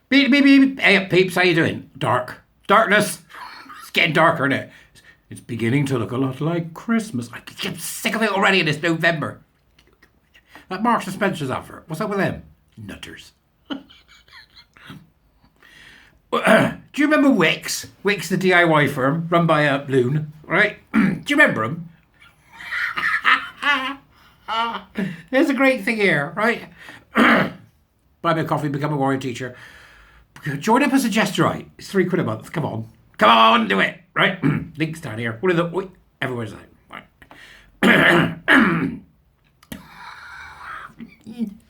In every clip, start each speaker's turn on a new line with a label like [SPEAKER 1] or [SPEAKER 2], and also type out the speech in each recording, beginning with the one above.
[SPEAKER 1] Beep, beep, beep. Hey, peeps, how you doing? Darkness. It's getting darker, isn't it? It's beginning to look a lot like Christmas. I'm sick of it already and it's November. That Marks and Spencer's advert. What's up with them? Nutters. Do you remember Wickes? Wickes, the DIY firm run by Loon, right? Do you remember him? There's a great thing here, right? Buy me a coffee, become a warrior teacher. Join up as a gesturite. It's £3 a month. Come on, do it, right? Links down here. What are the? Everywhere's that. Right.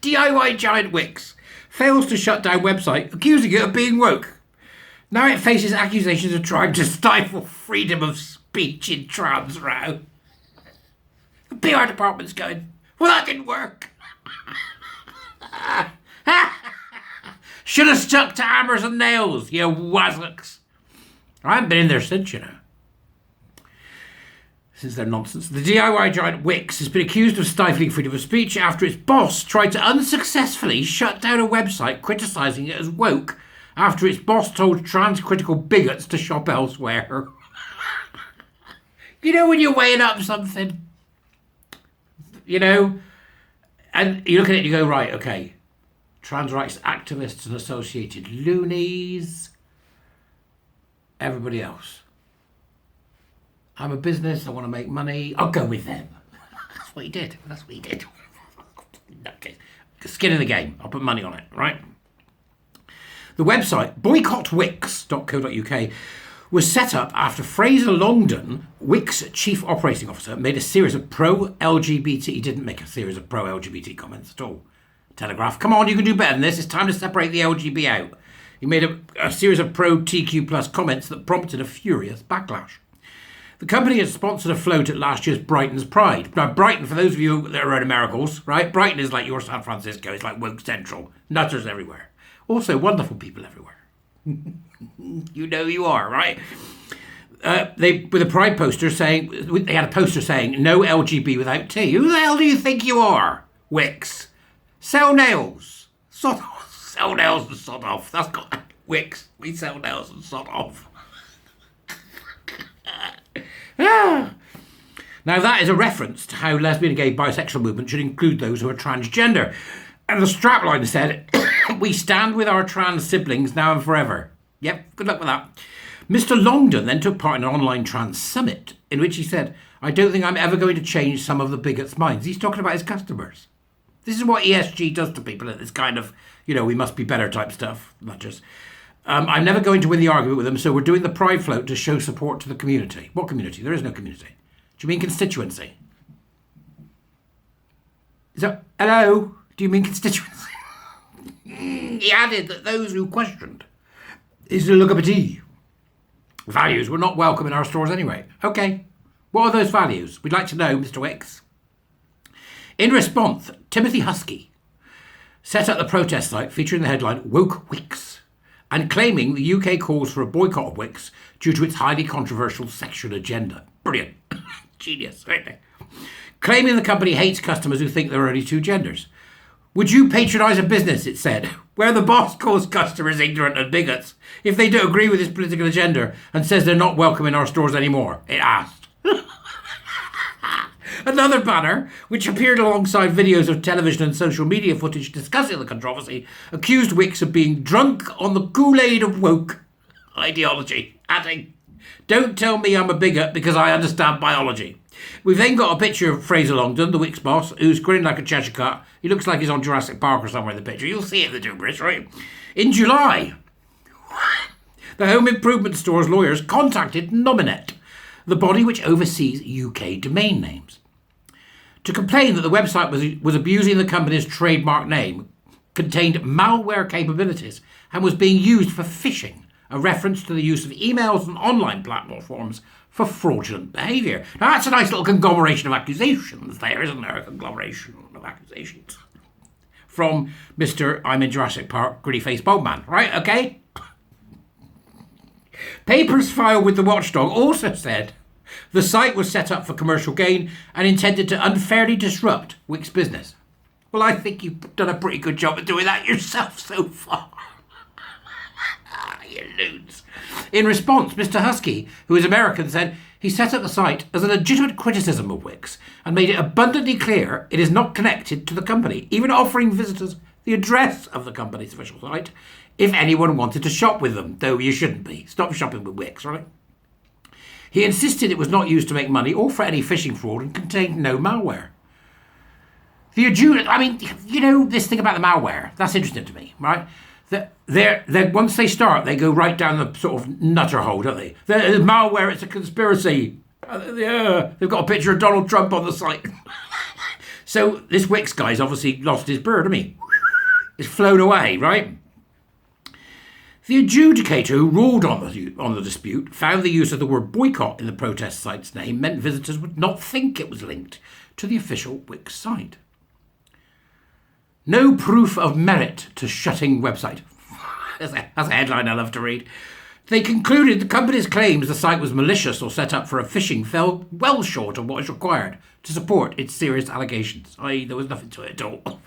[SPEAKER 1] DIY giant Wickes fails to shut down website, accusing it of being woke. Now it faces accusations of trying to stifle freedom of speech in trans row. The PR department's going, well, that didn't work. Should have stuck to hammers and nails, you wazzocks. I haven't been in there since, you know. Since their nonsense. The DIY giant Wickes has been accused of stifling freedom of speech after its boss tried to unsuccessfully shut down a website criticising it as woke after its boss told trans-critical bigots to shop elsewhere. You know when you're weighing up something? You know? And you look at it and you go, right, okay. Trans rights activists and associated loonies. Everybody else. I'm a business, I want to make money. I'll go with them. That's what he did. Okay. Skin in the game. I'll put money on it, right? The website, boycottwicks.co.uk, was set up after Fraser Longdon, Wickes' chief operating officer, made a series of pro-LGBT... He didn't make a series of pro-LGBT comments at all. Telegraph, come on, you can do better than this. It's time to separate the LGB out. He made a series of pro-TQ plus comments that prompted a furious backlash. The company had sponsored a float at last year's Brighton's Pride. Now, Brighton, for those of you that are around Americals, right? Brighton is like your San Francisco. It's like woke central. Nutters everywhere. Also, wonderful people everywhere. You know you are, right? With a pride poster saying, they had a poster saying, no LGB without T. Who the hell do you think you are, Wickes? Sell nails. Sod off. Sell nails and sod off. That's got Wickes. We sell nails and sod off. Now that is a reference to how lesbian, gay, bisexual movement should include those who are transgender. And the strapline said, we stand with our trans siblings now and forever. Yep, good luck with that. Mr. Longdon then took part in an online trans summit in which he said, I don't think I'm ever going to change some of the bigots' minds. He's talking about his customers. This is what ESG does to people. It's kind of, we must be better type stuff. Not just... I'm never going to win the argument with them, so we're doing the pride float to show support to the community. What community? There is no community. Do you mean constituency? Hello? Do you mean constituency? He added that those who questioned his LGBT values were not welcome in our stores anyway. Okay. What are those values? We'd like to know, Mr. Wickes. In response, Timothy Husky set up the protest site featuring the headline, Woke Wickes, and claiming the UK calls for a boycott of Wickes due to its highly controversial sexual agenda. Brilliant. Genius, right there. Claiming the company hates customers who think there are only two genders. Would you patronise a business, it said, where the boss calls customers ignorant and bigots if they don't agree with his political agenda and says they're not welcome in our stores anymore? It asked. Another banner, which appeared alongside videos of television and social media footage discussing the controversy, accused Wickes of being drunk on the Kool-Aid of woke ideology, adding, don't tell me I'm a bigot because I understand biology. We've then got a picture of Fraser Longdon, the Wickes boss, who's grinning like a Cheshire cat. He looks like he's on Jurassic Park or somewhere in the picture. You'll see it in the Dubris, right? In July, the home improvement store's lawyers contacted Nominet, the body which oversees UK domain names, to complain that the website was abusing the company's trademark name, contained malware capabilities, and was being used for phishing, a reference to the use of emails and online platforms for fraudulent behaviour. Now, that's a nice little conglomeration of accusations there, isn't there? A conglomeration of accusations. From Mr. I'm in Jurassic Park, gritty-faced bald man, right? Okay? Papers filed with the watchdog also said the site was set up for commercial gain and intended to unfairly disrupt Wickes' business. Well, I think you've done a pretty good job of doing that yourself so far. You loons. In response, Mr. Husky, who is American, said he set up the site as a legitimate criticism of Wickes and made it abundantly clear it is not connected to the company, even offering visitors the address of the company's official site if anyone wanted to shop with them, though you shouldn't be. Stop shopping with Wickes, right? He insisted it was not used to make money or for any phishing fraud and contained no malware. This thing about the malware, that's interesting to me, right? Once they start, they go right down the sort of nutter hole, don't they? The malware, it's a conspiracy. They've got a picture of Donald Trump on the site. So this Wickes guy's obviously lost his bird, hasn't he? It's flown away, right? The adjudicator who ruled on the dispute found the use of the word boycott in the protest site's name meant visitors would not think it was linked to the official Wickes site. No proof of merit to shutting website. That's a headline I love to read. They concluded the company's claims the site was malicious or set up for a phishing fell well short of what is required to support its serious allegations, i.e. there was nothing to it at all.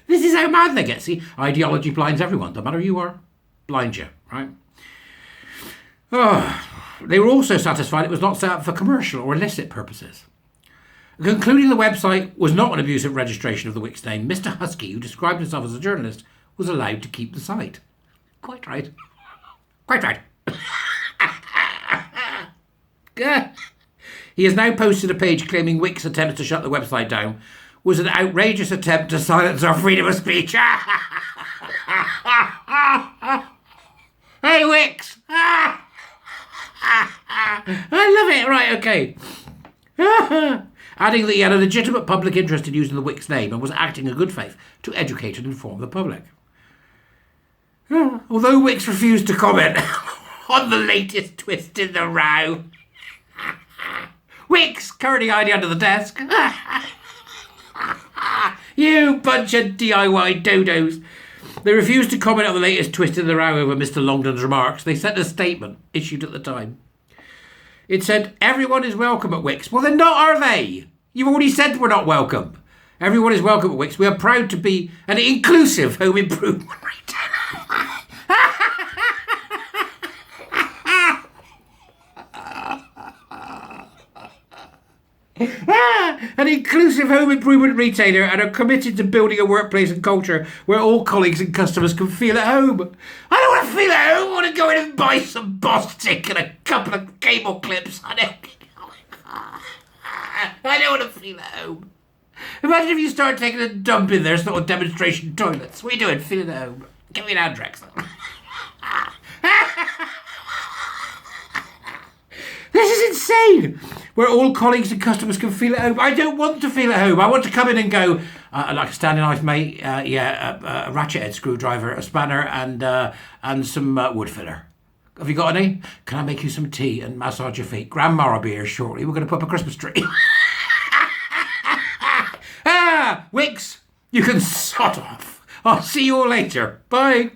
[SPEAKER 1] This is how mad they get. See, ideology blinds everyone. No matter who you are, blinds you, right? They were also satisfied it was not set up for commercial or illicit purposes. Concluding the website was not an abusive registration of the Wickes name, Mr. Husky, who described himself as a journalist, was allowed to keep the site. Quite right. Quite right. He has now posted a page claiming Wickes' attempts to shut the website down was an outrageous attempt to silence our freedom of speech. Hey, Wickes! I love it. Right, okay. Adding that he had a legitimate public interest in using the Wickes name and was acting in good faith to educate and inform the public. Although Wickes refused to comment on the latest twist in the row. Wickes, currently hiding under the desk. You bunch of DIY dodos. They refused to comment on the latest twist in the row over Mr. Longdon's remarks. They sent a statement issued at the time. It said, everyone is welcome at Wickes. Well, they're not, are they? You've already said we're not welcome. Everyone is welcome at Wickes. We are proud to be an inclusive home improvement retailer. An inclusive home improvement retailer and are committed to building a workplace and culture where all colleagues and customers can feel at home. I don't want to feel at home. I want to go in and buy some Boss Tick and a couple of cable clips. I don't want to feel at home. Imagine if you started taking a dump in there, sort of demonstration toilets. What are you doing? Feeling at home. Give me an Andrex. This is insane! Where all colleagues and customers can feel at home. I don't want to feel at home. I want to come in and go, like a standing knife, mate, a ratchet head screwdriver, a spanner, and some wood filler. Have you got any? Can I make you some tea and massage your feet? Grandma will be here shortly. We're going to put up a Christmas tree. Wickes, you can sod off. I'll see you all later. Bye.